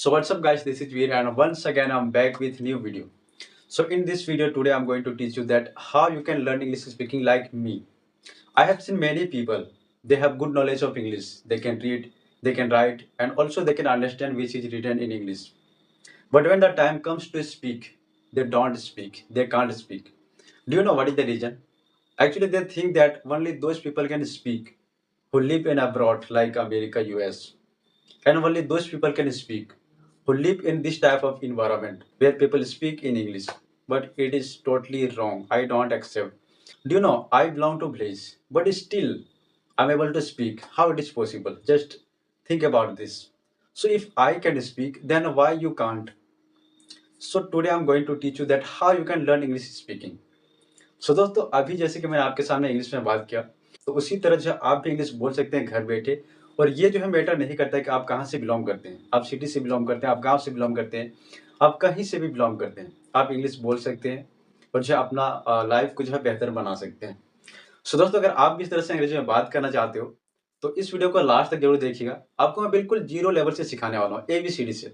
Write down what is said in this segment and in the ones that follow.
So what's up guys, this is Veer and once again I'm back with new video. So in this video today I'm going to teach you that how you can learn English speaking like me. I have seen many people, they have good knowledge of English, they can read, they can write and also they can understand which is written in English. But when the time comes to speak, they don't speak, they can't speak. Do you know what is the reason? Actually they think that only those people can speak who live in abroad like America, US, and only those people can speak who live in this type of environment where people speak in English. But it is totally wrong. I don't accept. Do you know, I belong to village, but still I'm able to speak. How it is possible? Just think about this. So if I can speak, then why you can't? So today I'm going to teach you that how you can learn English speaking. So दोस्तों अभी जैसे कि मैंने आपके सामने English में बात किया, तो उसी तरह जो आप भी इंग्लिश बोल सकते हैं घर बैठे। और ये जो है मैटर नहीं करता है कि आप कहाँ से बिलोंग करते हैं, आप सिटी से बिलोंग करते हैं, आप गांव से बिलोंग करते हैं, आप कहीं से भी बिलोंग करते हैं, आप इंग्लिश बोल सकते हैं और जो है अपना लाइफ को जो है बेहतर बना सकते हैं। सो दोस्तों अगर आप भी इस तरह से अंग्रेजी में बात करना चाहते हो तो इस वीडियो को लास्ट तक जरूर देखिएगा। आपको मैं बिल्कुल जीरो लेवल से सिखाने वाला हूँ, ABCD से।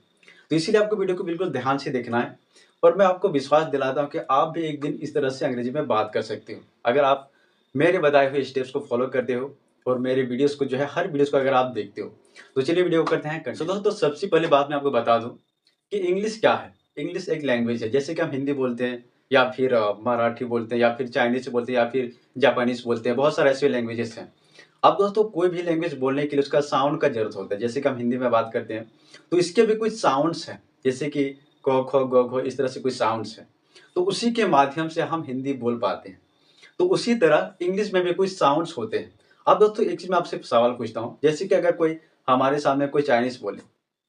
तो इसीलिए आपको वीडियो को बिल्कुल ध्यान से देखना है और मैं आपको विश्वास दिलाता हूँ कि आप भी एक दिन इस तरह से अंग्रेजी में बात कर सकते हो अगर आप मेरे बताए हुए स्टेप्स को फॉलो करते हो और मेरे वीडियोस को जो है हर वीडियोस को अगर आप देखते हो। तो चलिए वीडियो को करते हैं। सो दोस्तों सबसे पहले बात मैं आपको बता दूं कि इंग्लिश क्या है। इंग्लिश एक लैंग्वेज है, जैसे कि हम हिंदी बोलते हैं या फिर मराठी बोलते हैं या फिर चाइनीज बोलते हैं या फिर जापानीज बोलते हैं, बहुत सारे ऐसे लैंग्वेजेस हैं। अब दोस्तों कोई भी लैंग्वेज बोलने के लिए उसका साउंड का जरूरत होता है। जैसे कि हम हिंदी में बात करते हैं तो इसके भी कुछ साउंड्स हैं, जैसे कि क ख ग घ, इस तरह से कुछ साउंड्स हैं। तो उसी के माध्यम से हम हिंदी बोल पाते हैं। तो उसी तरह इंग्लिश में भी कुछ साउंड्स होते हैं। अब दोस्तों एक चीज मैं आपसे सवाल पूछता हूँ, जैसे कि अगर कोई हमारे सामने कोई चाइनीज बोले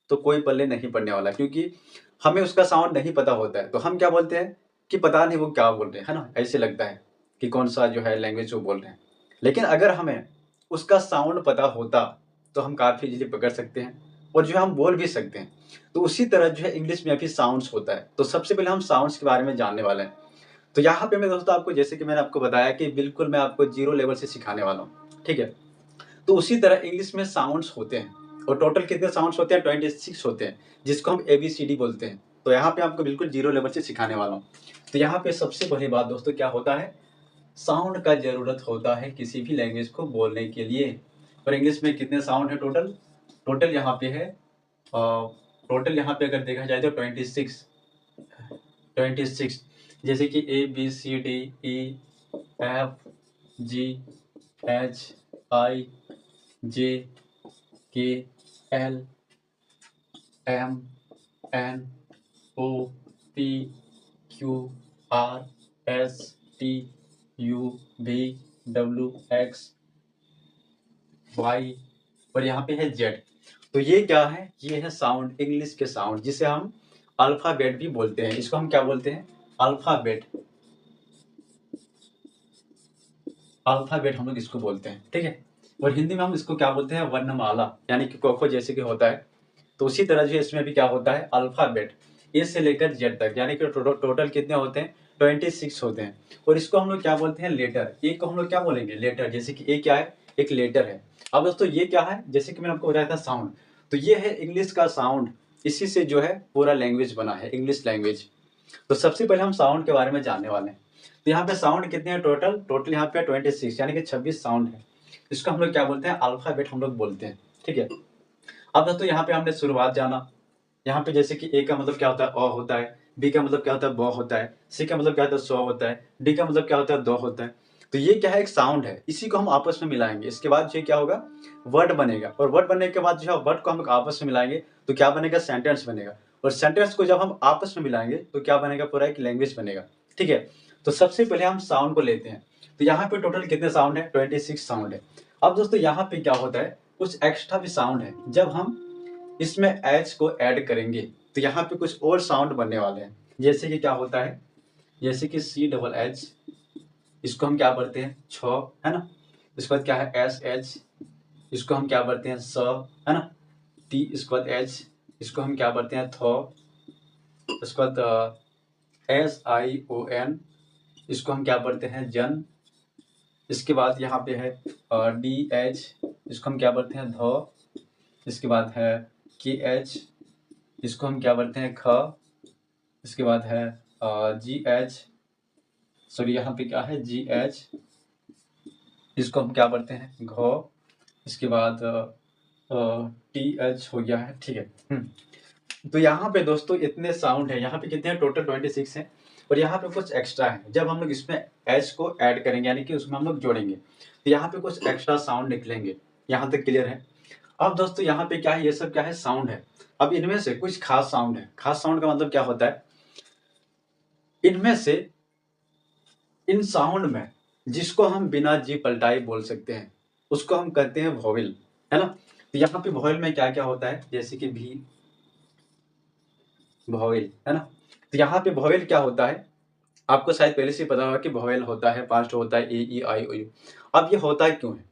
तो कोई पल्ले नहीं पड़ने वाला, क्योंकि हमें उसका साउंड नहीं पता होता है। तो हम क्या बोलते हैं कि पता नहीं वो क्या बोल रहे हैं, है ना, ऐसे लगता है कि कौन सा जो है लैंग्वेज वो बोल रहे हैं। लेकिन अगर हमें उसका साउंड पता होता तो हम काफी इजीली पकड़ सकते हैं और जो है हम बोल भी सकते हैं। तो उसी तरह जो है इंग्लिश में भी साउंड्स होता है। तो सबसे पहले हम साउंड्स के बारे में जानने वाले हैं। तो यहाँ पे मैं दोस्तों आपको, जैसे कि मैंने आपको बताया कि बिल्कुल मैं आपको जीरो लेवल से सिखाने वाला हूँ, ठीक है। तो उसी तरह इंग्लिश में साउंड्स होते हैं और टोटल कितने साउंड्स होते हैं, 26 होते हैं, जिसको हम ABCD बोलते हैं। तो यहाँ पे आपको बिल्कुल जीरो लेवल से सिखाने वाला हूँ। तो यहाँ पे सबसे पहली बात दोस्तों क्या होता है, साउंड का जरूरत होता है किसी भी लैंग्वेज को बोलने के लिए। और इंग्लिश में कितने साउंड है टोटल, टोटल यहाँ पे है टोटल यहाँ पे अगर देखा जाए तो 26। जैसे कि ABCDEFGHIJKLMNOPQRSTUVWX और यहाँ पे है Z। तो ये क्या है, ये है साउंड, इंग्लिश के साउंड, जिसे हम अल्फाबेट भी बोलते हैं। इसको हम क्या बोलते हैं, अल्फाबेट। अल्फाबेट हम लोग इसको बोलते हैं, ठीक है। और हिंदी में हम इसको क्या बोलते हैं, वर्णमाला, यानी कि कोको जैसे कि होता है। तो उसी तरह जो इसमें भी क्या होता है, अल्फाबेट, ए से लेकर जेड तक, यानी कि टोटल कितने होते हैं, 26 होते हैं। और इसको हम लोग क्या बोलते हैं, लेटर। ए को हम लोग क्या बोलेंगे, लेटर। जैसे कि ए क्या है, एक लेटर है। अब दोस्तों ये क्या है, जैसे कि मैंने आपको बताया था साउंड, तो ये है इंग्लिश का साउंड। इसी से जो है पूरा लैंग्वेज बना है, इंग्लिश लैंग्वेज। तो सबसे पहले हम साउंड के बारे में जानने वाले हैं। तो यहाँ पे साउंड कितने हैं टोटल यहाँ पे 26, यानी कि 26 साउंड है। इसको हम लोग क्या बोलते हैं, अल्फाबेट हम लोग बोलते हैं, ठीक है। अब दोस्तों यहाँ पे हमने शुरुआत जाना। यहाँ पे जैसे कि ए का मतलब क्या होता है, अ होता है। बी का मतलब क्या होता है, ब होता है। सी का मतलब क्या होता है, सौ होता है। डी का मतलब क्या होता है, दो होता है। तो ये क्या है, एक साउंड है। इसी को हम आपस में मिलाएंगे, इसके बाद जो क्या होगा, वर्ड बनेगा। और वर्ड बनने के बाद जो है वर्ड को हम आपस में मिलाएंगे तो क्या बनेगा, सेंटेंस बनेगा। और सेंटेंस को जब हम आपस में मिलाएंगे तो क्या बनेगा, पूरा एक लैंग्वेज बनेगा, ठीक है। तो सबसे पहले हम साउंड को लेते हैं। तो यहाँ पे टोटल कितने साउंड है, 26 साउंड है। अब दोस्तों यहाँ पे क्या होता है, कुछ एक्स्ट्रा भी साउंड है। जब हम इसमें एच को ऐड करेंगे तो यहाँ पे कुछ और साउंड बनने वाले हैं। जैसे कि क्या होता है, जैसे कि CHH, इसको हम क्या पढ़ते हैं, छ, है ना। इसके बाद क्या है, SH, इसको हम क्या पढ़ते हैं, स, है ना। T, इसके बाद H, इसको हम क्या पढ़ते हैं, थ। इसके बाद SION, इसको हम क्या पढ़ते हैं, जन। इसके बाद यहाँ पे है DH, इसको हम क्या पढ़ते हैं, ध। इसके बाद है KH, इसको हम क्या बोलते हैं? ख। इसके बाद है जी एच, सॉरी यहाँ पे क्या है? जी एच। इसको हम क्या बोलते हैं? घ। इसके बाद टी एच हो गया है, ठीक है। तो यहाँ पे दोस्तों इतने साउंड है, यहाँ पे कितने हैं? टोटल 26 हैं। और यहाँ पे कुछ एक्स्ट्रा है, जब हम लोग इसमें एच को ऐड करेंगे यानी कि उसमें हम लोग जोड़ेंगे तो यहाँ पे कुछ एक्स्ट्रा साउंड निकलेंगे। यहाँ तक क्लियर है? अब दोस्तों यहाँ पे क्या है? ये सब क्या है? साउंड है। अब इनमें से कुछ खास साउंड है। खास साउंड का मतलब क्या होता है? इनमें से, इन साउंड में जिसको हम बिना जी पलटाए बोल सकते हैं उसको हम कहते हैं वोवेल, है ना? तो यहाँ पे वोवेल में क्या क्या होता है? जैसे कि भी वोवेल, है ना? तो यहाँ पे वोवेल क्या होता है? आपको शायद पहले से पता होगा कि वोवेल होता है, पास्ट होता है ए ई आई ओ यू। अब ये होता है क्यों है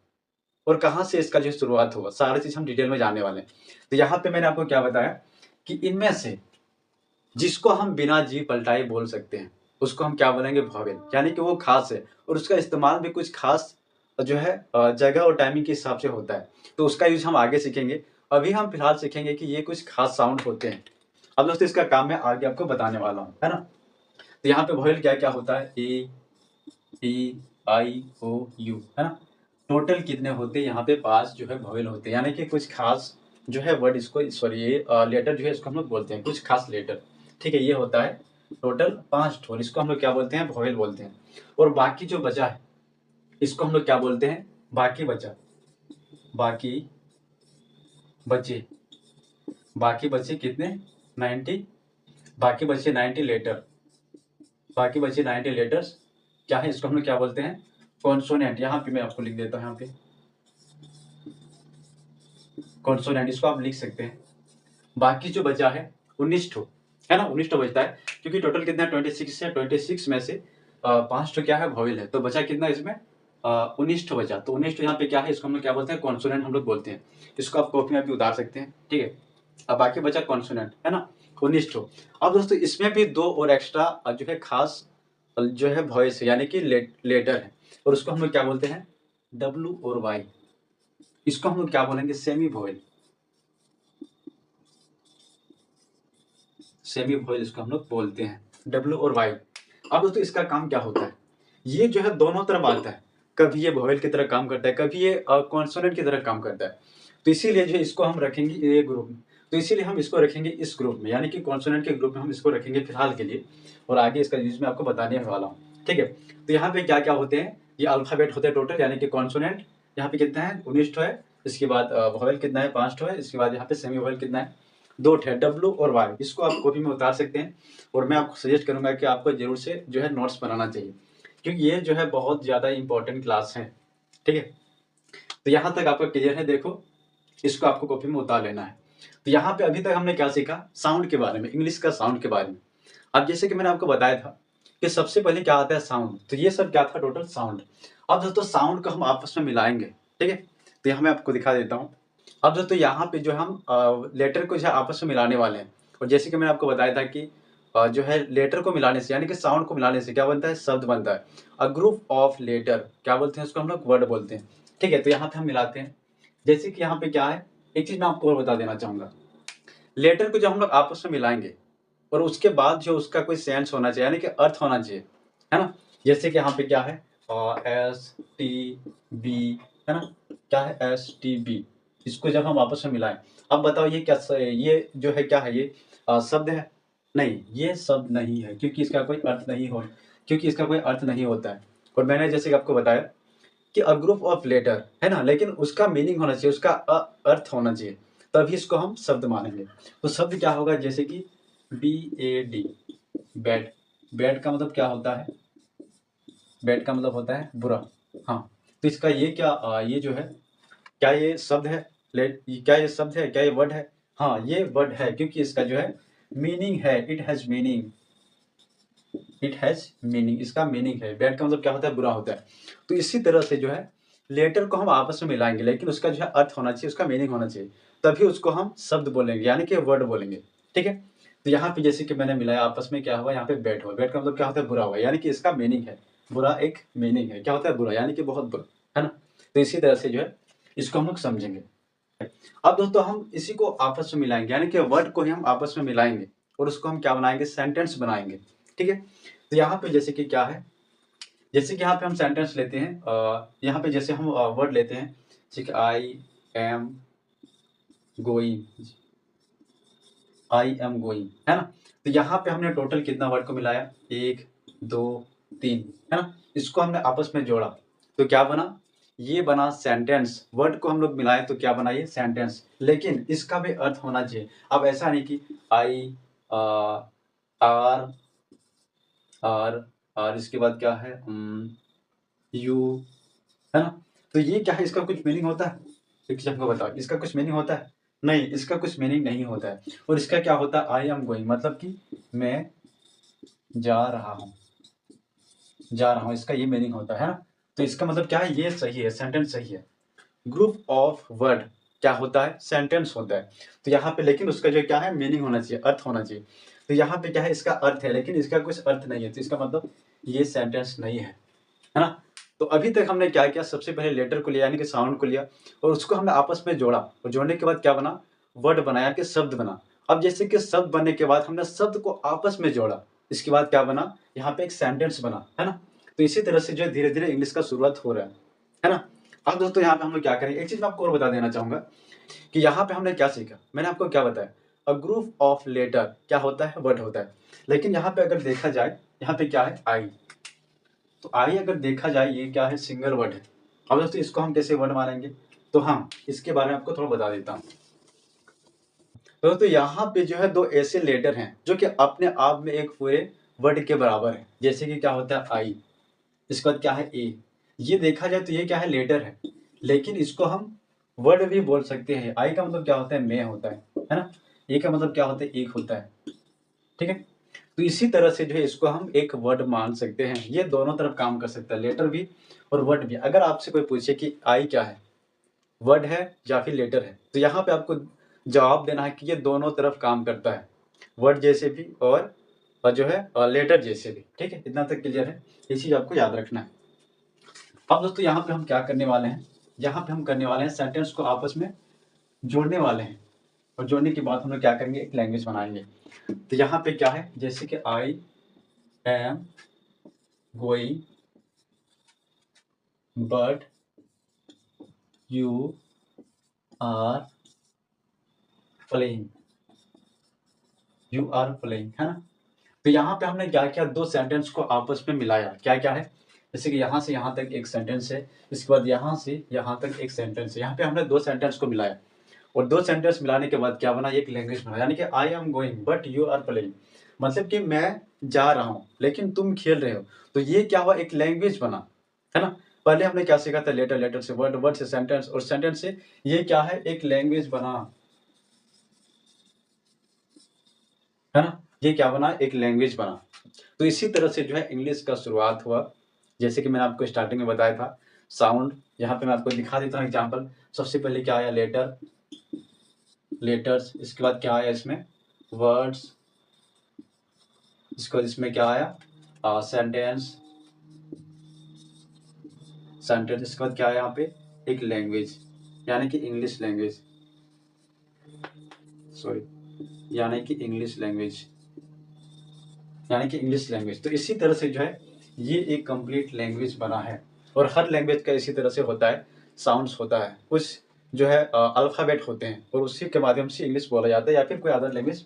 और कहाँ से इसका जो शुरुआत हुआ, सारी चीज हम डिटेल में जानने वाले हैं। तो यहाँ पे मैंने आपको क्या बताया कि इनमें से जिसको हम बिना जी पलटाए बोल सकते हैं उसको हम क्या बोलेंगे? वोवेल, यानी कि वो खास है और उसका इस्तेमाल भी कुछ खास जो है जगह और टाइमिंग के हिसाब से होता है। तो उसका यूज हम आगे सीखेंगे। अभी हम फिलहाल सीखेंगे कि ये कुछ खास साउंड होते हैं। अब दोस्तों इसका काम मैं आगे आपको बताने वाला हूँ, है ना? तो यहाँ पे वोवेल क्या क्या होता है? ए ई आई ओ यू, है ना? टोटल कितने होते हैं? यहाँ पे 5 जो है वोवेल होते हैं, यानी कि कुछ खास जो है वर्ड, इसको सॉरी ये लेटर जो है इसको हम लोग बोलते हैं कुछ खास लेटर, ठीक है? ये होता है टोटल 5 ठो, इसको हम लोग क्या बोलते हैं? वोवेल बोलते हैं। और बाकी जो बचा है इसको हम लोग क्या बोलते हैं? बाकी बचा, बाकी बचे, बाकी बचे कितने? 90। बाकी बचे 90 लेटर, बाकी बचे 90 लेटर्स। क्या है? इसको हम लोग क्या बोलते हैं? कॉन्सोनेंट। यहाँ पे मैं आपको लिख देता हूँ, यहाँ पे कॉन्सोनेंट, इसको आप लिख सकते हैं। बाकी जो बचा है 19 ठो, है ना? 19 ठो बचता है क्योंकि टोटल कितना है? 26 है। 26 में से 5 ठो क्या है? वोवेल है। तो बचा कितना इसमें? 19 ठो बचा। तो 19 ठो यहाँ पे क्या है? इसको हम लोग क्या बोलते हैं? कॉन्सोनेंट हम लोग बोलते हैं। इसको आप कॉपी में भी उतार सकते हैं, ठीक है? अब बाकी बचा कॉन्सोनेंट, है ना? 19 ठो। अब दोस्तों इसमें भी 2 और एक्स्ट्रा जो है खास जो है वॉइस है, यानी कि लेटर है और उसको हम लोग क्या बोलते हैं? डब्ल्यू और वाई। इसको हम लोग क्या बोलेंगे? सेमी वोवेल, सेमी वोवेल इसको हम लोग बोलते हैं, डब्ल्यू और वाई। अब दोस्तों इसका काम क्या होता है? ये जो है दोनों तरफ आता है, कभी ये वोवेल की तरह काम करता है, कभी ये कॉन्सोनेंट की तरह काम करता है। तो इसीलिए जो इसको हम रखेंगे ये ग्रुप में, तो इसीलिए हम इसको रखेंगे इस ग्रुप में, यानी कि कॉन्सोनेंट के ग्रुप में हम इसको रखेंगे फिलहाल के लिए। और आगे इसका यूज मैं आपको बताने वाला हूँ, ठीक है? तो यहाँ पे क्या क्या होते हैं? ये अल्फाबेट होते हैं टोटल, यानी कि कॉन्सोनेंट यहाँ पे कितना है? 19 ठो है। इसके बाद वोवेल कितना है? 5 ठो है। इसके बाद यहाँ पे सेमी वोवेल कितना है? 2 ठो है, डब्ल्यू और वाई। इसको आप कॉपी में उतार सकते हैं और मैं आपको सजेस्ट करूंगा कि आपको जरूर से जो है नोट्स बनाना चाहिए, क्योंकि ये जो है बहुत ज़्यादा इंपॉर्टेंट क्लास है, ठीक है? तो यहाँ तक आपका क्लियर है? देखो, इसको आपको कॉपी में उतार लेना है। तो यहाँ पे अभी तक हमने क्या सीखा? साउंड के बारे में, इंग्लिश का साउंड के बारे में। अब जैसे कि मैंने आपको बताया था कि सबसे पहले क्या आता है? साउंड। तो ये सब क्या था? Total sound. अब दोस्तों साउंड को हम आपस में मिलाएंगे, ठीक है? तो यहाँ मैं आपको दिखा देता हूँ। अब दोस्तों यहाँ पे जो हम लेटर को जो है आपस में मिलाने वाले हैं, और जैसे कि मैंने आपको बताया था कि जो है लेटर को मिलाने से, यानी कि साउंड को मिलाने से क्या बनता है? शब्द बनता है। अ ग्रुप ऑफ लेटर, क्या बोलते हैं उसको? हम लोग वर्ड बोलते हैं, ठीक है? तो यहाँ पे हम मिलाते हैं। जैसे कि यहाँ पे क्या है, एक चीज मैं आपको और बता देना चाहूंगा। लेटर को जब हम लोग आपस में मिलाएंगे और उसके बाद जो उसका कोई सेंस होना चाहिए, यानी कि अर्थ होना चाहिए, है ना? जैसे कि यहाँ पे क्या है? एस टी बी, है ना? क्या है? S T B. इसको जब हम आपस में मिलाएं, अब बताओ ये क्या ये जो है क्या है? ये शब्द है? नहीं, ये शब्द नहीं है, क्योंकि इसका कोई अर्थ नहीं हो, क्योंकि इसका कोई अर्थ नहीं होता है। और मैंने जैसे कि आपको बताया कि अ ग्रुप ऑफ लेटर, है ना? लेकिन उसका मीनिंग होना चाहिए, उसका अर्थ होना चाहिए, तभी इसको हम शब्द मानेंगे। तो शब्द क्या होगा? जैसे कि B A D, bad. Bad का मतलब क्या होता है? बैड का मतलब होता है बुरा। हाँ, तो इसका ये क्या ये जो है, क्या ये शब्द है? क्या ये शब्द है? क्या ये वर्ड है? हाँ, ये वर्ड है, क्योंकि इसका जो है मीनिंग है, it has meaning, it has meaning, इसका मीनिंग है। बैड का मतलब क्या होता है? बुरा होता है। तो इसी तरह से जो है लेटर को हम आपस में मिलाएंगे, लेकिन उसका जो है अर्थ होना चाहिए, उसका मीनिंग होना चाहिए, तभी उसको हम शब्द बोलेंगे, यानी कि वर्ड बोलेंगे, ठीक है? तो यहाँ पे जैसे कि मैंने मिलाया आपस में, क्या हुआ? यहाँ पे बैड हुआ। बैड का मतलब क्या होता है? बुरा हुआ, यानी कि इसका मीनिंग है बुरा, एक मीनिंग है। क्या होता है? बुरा, यानी कि बहुत बुरा, है ना? तो इसी तरह से जो है इसको हम लोग समझेंगे, अब दोस्तों हम इसी को आपस में मिलाएंगे, यानी कि वर्ड को ही हम आपस में मिलाएंगे और उसको हम क्या बनाएंगे, सेंटेंस बनाएंगे। ठीक है, तो यहाँ पे जैसे कि क्या है, जैसे कि यहाँ पे हम सेंटेंस लेते हैं, यहाँ पे जैसे हम वर्ड लेते हैं, ठीक है, am going I am going, है ना। तो यहाँ पे हमने टोटल कितना वर्ड को मिलाया, 1 2 3, है ना। इसको हमने आपस में जोड़ा तो क्या बना, ये बना सेंटेंस। वर्ड को हम लोग मिलाए तो क्या बना, ये सेंटेंस। लेकिन इसका भी अर्थ होना चाहिए। अब ऐसा नहीं कि आई आर आर इसके बाद क्या है, यू, है ना। तो ये क्या है, इसका कुछ मीनिंग होता है, एक हमको बताओ, इसका कुछ मीनिंग होता है? नहीं, इसका कुछ मीनिंग नहीं होता है। और इसका क्या होता है, आई एम गोइंग, मतलब कि मैं जा रहा हूँ, जा रहा हूँ, इसका ये मीनिंग होता है ना। तो इसका मतलब क्या है, ये सही है, सेंटेंस सही है। ग्रुप ऑफ वर्ड क्या होता है, सेंटेंस होता है। तो यहाँ पे लेकिन उसका जो क्या है, मीनिंग होना चाहिए, अर्थ होना चाहिए। तो यहाँ पे क्या है, इसका अर्थ है लेकिन इसका कुछ अर्थ नहीं है, तो इसका मतलब ये सेंटेंस नहीं है ना। तो अभी तक हमने क्या किया, सबसे पहले लेटर को लिया, यानी कि साउंड को लिया और उसको हमने आपस में जोड़ा, और जोड़ने के बाद क्या बना, वर्ड बनाया, कि शब्द बना। अब जैसे कि शब्द बनने के बाद हमने शब्द को आपस में जोड़ा, इसके बाद क्या बना, यहाँ पे एक सेंटेंस बना, है ना। तो इसी तरह से जो है धीरे धीरे इंग्लिश का शुरुआत हो रहा है ना। अब दोस्तों यहाँ पे हम लोग क्या करेंगे, एक चीज मैं आपको और बता देना चाहूंगा कि यहाँ पे हमने क्या सीखा, मैंने आपको क्या बताया, अ ग्रुप ऑफ लेटर क्या होता है, वर्ड होता है। लेकिन यहाँ पे अगर देखा जाए, यहाँ पे क्या है, आई। तो आई अगर देखा जाए, ये क्या है, सिंगल वर्ड है। अब दोस्तों इसको हम कैसे वर्ड मानेंगे, तो हम इसके बारे में आपको थोड़ा बता देता हूँ। तो दोस्तों यहाँ पे जो है दो ऐसे लेटर हैं जो कि अपने आप में एक पूरे वर्ड के बराबर है। जैसे कि क्या होता है, आई, इसके बाद क्या है, ए। ये देखा जाए तो ये क्या है, लेटर है, लेकिन इसको हम वर्ड भी बोल सकते हैं। आई का मतलब क्या होता है, मैं होता है ना। ए का मतलब क्या होता है, एक होता है। ठीक है, तो इसी तरह से जो है इसको हम एक वर्ड मान सकते हैं। ये दोनों तरफ काम कर सकता है, लेटर भी और वर्ड भी। अगर आपसे कोई पूछे कि आई क्या है, वर्ड है या फिर लेटर है, तो यहाँ पे आपको जवाब देना है कि ये दोनों तरफ काम करता है, वर्ड जैसे भी और जो है लेटर जैसे भी। ठीक है, इतना तक क्लियर है, ये चीज आपको याद रखना है। अब दोस्तों यहाँ पे हम क्या करने वाले हैं, यहाँ पे हम करने वाले हैं सेंटेंस को आपस में जोड़ने वाले हैं, और जोड़ने के बाद हम लोग क्या करेंगे, एक लैंग्वेज बनाएंगे। तो यहाँ पे क्या है, जैसे कि I am going but you are playing, you are playing, है ना। तो यहाँ पे हमने क्या किया, दो सेंटेंस को आपस में मिलाया। क्या क्या है, जैसे कि यहाँ से यहाँ तक एक सेंटेंस है, इसके बाद यहाँ से यहाँ तक एक सेंटेंस है। यहाँ पे हमने दो सेंटेंस को मिलाया, और दो सेंटेंस मिलाने के बाद क्या बना, एक लैंग्वेज बना। यानी कि I am going but you are playing, मतलब कि मैं जा रहा हूँ लेकिन तुम खेल रहे हो। तो ये क्या हुआ, एक लैंग्वेज बना, है ना। पहले हमने क्या सीखा था, लेटर, लेटर से वर्ड, वर्ड से सेंटेंस, और सेंटेंस से ये क्या है, एक लैंग्वेज बना, है ना। ये क्या बना, एक लैंग्वेज बना। तो इसी तरह से जो है इंग्लिश का शुरुआत हुआ। जैसे कि मैंने आपको स्टार्टिंग में बताया था, साउंड। यहाँ पे मैं आपको दिखा देता हूँ एग्जाम्पल। सबसे पहले क्या आया, लेटर, लेटर्स। इसके बाद क्या आया इसमें, वर्ड्स। इसके बाद इसमें क्या आया, सेंटेंस, सेंटेंस। इसके बाद क्या आया यहाँ पे, एक लैंग्वेज, यानी कि इंग्लिश लैंग्वेज, सॉरी, यानी कि इंग्लिश लैंग्वेज, यानी कि इंग्लिश लैंग्वेज। तो इसी तरह से जो है ये एक कंप्लीट लैंग्वेज बना है। और हर लैंग्वेज का इसी तरह से होता है, साउंड्स होता है, कुछ जो है अल्फ़ाबेट होते हैं, और उसी के माध्यम से इंग्लिश बोला जाता है या फिर कोई अदर लैंग्वेज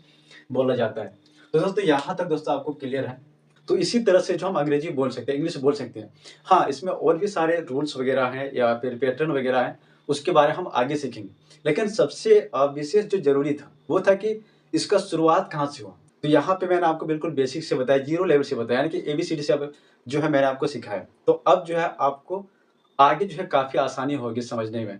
बोला जाता है। तो दोस्तों यहाँ तक दोस्तों आपको क्लियर है। तो इसी तरह से जो हम अंग्रेजी बोल सकते हैं, इंग्लिश बोल सकते हैं। हाँ, इसमें और भी सारे रूल्स वगैरह हैं या फिर पैटर्न वगैरह हैं, उसके बारे में हम आगे सीखेंगे। लेकिन सबसे विशेष जो जरूरी था वो था कि इसका शुरुआत कहाँ से हुआ। तो यहाँ पे मैंने आपको बिल्कुल बेसिक से बताया, जीरो लेवल से बताया, यानी कि एबीसीडी से अब जो है मैंने आपको सिखाया। तो अब जो है आपको आगे जो है काफ़ी आसानी होगी समझने में।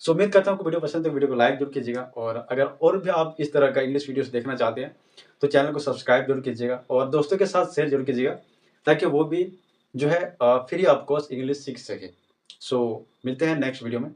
सो उम्मीद करता हूँ आपको वीडियो पसंद है, वीडियो को लाइक जरूर कीजिएगा, और अगर और भी आप इस तरह का इंग्लिश वीडियोस देखना चाहते हैं तो चैनल को सब्सक्राइब जरूर कीजिएगा, और दोस्तों के साथ शेयर जरूर कीजिएगा, ताकि वो भी जो है फ्री ऑफ कॉस्ट इंग्लिश सीख सके। सो मिलते हैं नेक्स्ट वीडियो में।